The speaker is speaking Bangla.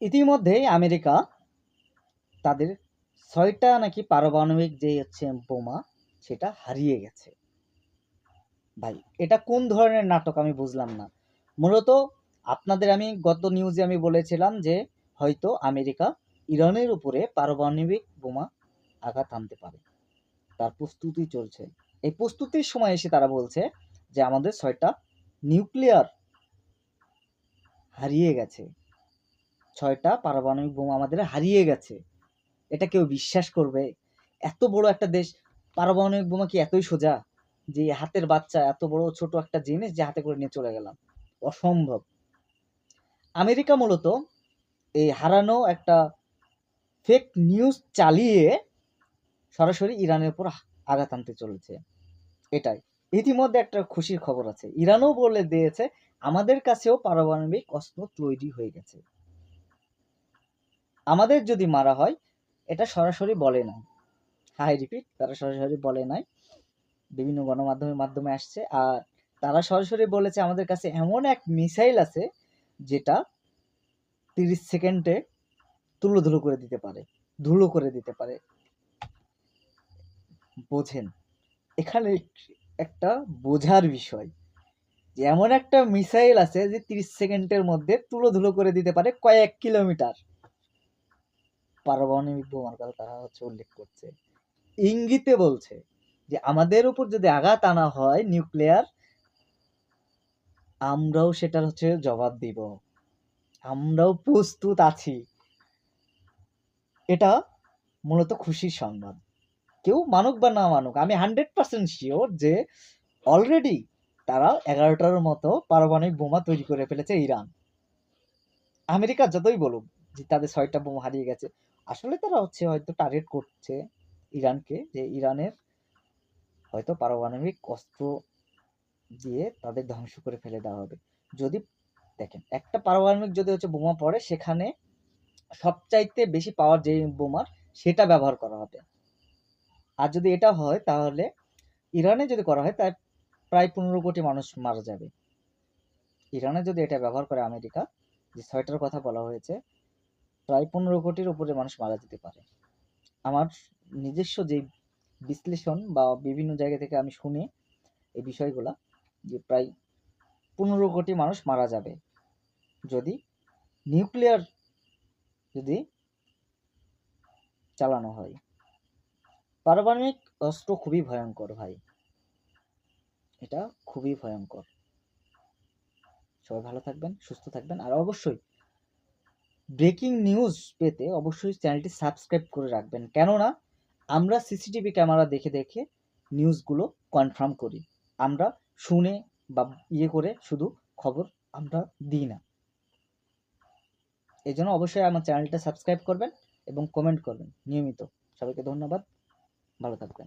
ইতিমধ্যেই আমেরিকা তাদের 6টা নাকি পারমাণবিক যে হচ্ছে বোমা সেটা হারিয়ে গেছে। ভাই এটা কোন ধরনের নাটক আমি বুঝলাম না। মূলত আপনাদের আমি গত নিউজে আমি বলেছিলাম যে হয়তো আমেরিকা ইরানের উপরে পারমাণবিক বোমা আঘাত হানতে পারে, তার প্রস্তুতি চলছে। এই প্রস্তুতির সময় এসে তারা বলছে যে আমাদের 6টা নিউক্লিয়ার হারিয়ে গেছে, 6টা পারমাণবিক বোমা আমাদের হারিয়ে গেছে। এটা কেউ বিশ্বাস করবে? এত বড় একটা দেশ, পারমাণবিক বোমা কি এতই সোজা যে হাতের বাচ্চা এত বড় ছোট একটা জিনিস যে হাতে করে নিয়ে চলে গেলাম? অসম্ভব। আমেরিকা মূলত এই হারানো একটা ফেক নিউজ চালিয়ে সরাসরি ইরানের উপর আঘাত আনতে চলেছে। এটাই। ইতিমধ্যে একটা খুশির খবর আছে, ইরানও বলে দিয়েছে আমাদের কাছেও পারমাণবিক অস্ত্র তৈরি হয়ে গেছে। আমাদের যদি মারা হয় এটা সরাসরি বলে না, হাই রিপিট, তারা সরাসরি বলে নাই, বিভিন্ন গণমাধ্যমের মাধ্যমে আসছে। আর তারা সরাসরি বলেছে আমাদের কাছে এমন এক মিসাইল আছে যেটা 30 সেকেন্ডে ধুলো করে দিতে পারে, ধুলো করে দিতে পারে। বোঝেন, এখানে একটা বোঝার বিষয় যে এমন একটা মিসাইল আছে যে 30 সেকেন্ডের মধ্যে ধুলো করে দিতে পারে কয়েক কিলোমিটার। পারমাণবিক বোমার কথা তারা হচ্ছে উল্লেখ করছে, ইঙ্গিতে বলছে যে আমাদের উপর যদি আঘাত আনা হয় নিউক্লিয়ার, আমরাও সেটার হচ্ছে জবাব দিব, আমরাও প্রস্তুত আছি। এটা মূলত খুশির সংবাদ। কেউ মানুক বা না মানুক, আমি 100% শিওর যে অলরেডি তারা 11টার মতো পারমাণবিক বোমা তৈরি করে ফেলেছে ইরান। আমেরিকা যতই বলুক যে তাদের 6টা বোমা হারিয়ে গেছে, আসলে তারা হচ্ছে হয়তো টার্গেট করছে ইরানকে, যে ইরানের হয়তো পারমাণবিক অস্ত্র দিয়ে তাদের ধ্বংস করে ফেলে দেওয়া হবে। যদি দেখেন একটা পারমাণবিক যদি হচ্ছে বোমা পড়ে, সেখানে সবচাইতে বেশি পাওয়ার যে বোমার সেটা ব্যবহার করা হবে। আর যদি এটা হয় তাহলে ইরানে যদি করা হয় তাই প্রায় 15 কোটি মানুষ মারা যাবে। ইরানে যদি এটা ব্যবহার করে আমেরিকা, যে 6টার কথা বলা হয়েছে, প্রায় 15 কোটির উপরে মানুষ মারা যেতে পারে। আমার নিজস্ব যে বিশ্লেষণ বা বিভিন্ন জায়গা থেকে আমি শুনি এই বিষয়গুলা, যে প্রায় 15 কোটি মানুষ মারা যাবে যদি নিউক্লিয়ার যদি চালানো হয়। পারমাণবিক অস্ত্র খুবই ভয়ঙ্কর ভাই, এটা খুবই ভয়ঙ্কর। সবাই ভালো থাকবেন, সুস্থ থাকবেন, আর অবশ্যই ব্রেকিং নিউজ পেতে অবশ্যই চ্যানেলটি সাবস্ক্রাইব করে রাখবেন, কেননা আমরা সিসিটিভি ক্যামেরা দেখে দেখে নিউজগুলো কনফার্ম করি। আমরা শুনে বা ইয়ে করে শুধু খবর আমরা দিই না। এই জন্য অবশ্যই আমার চ্যানেলটা সাবস্ক্রাইব করবেন এবং কমেন্ট করবেন নিয়মিত। সবাইকে ধন্যবাদ, ভালো থাকবেন।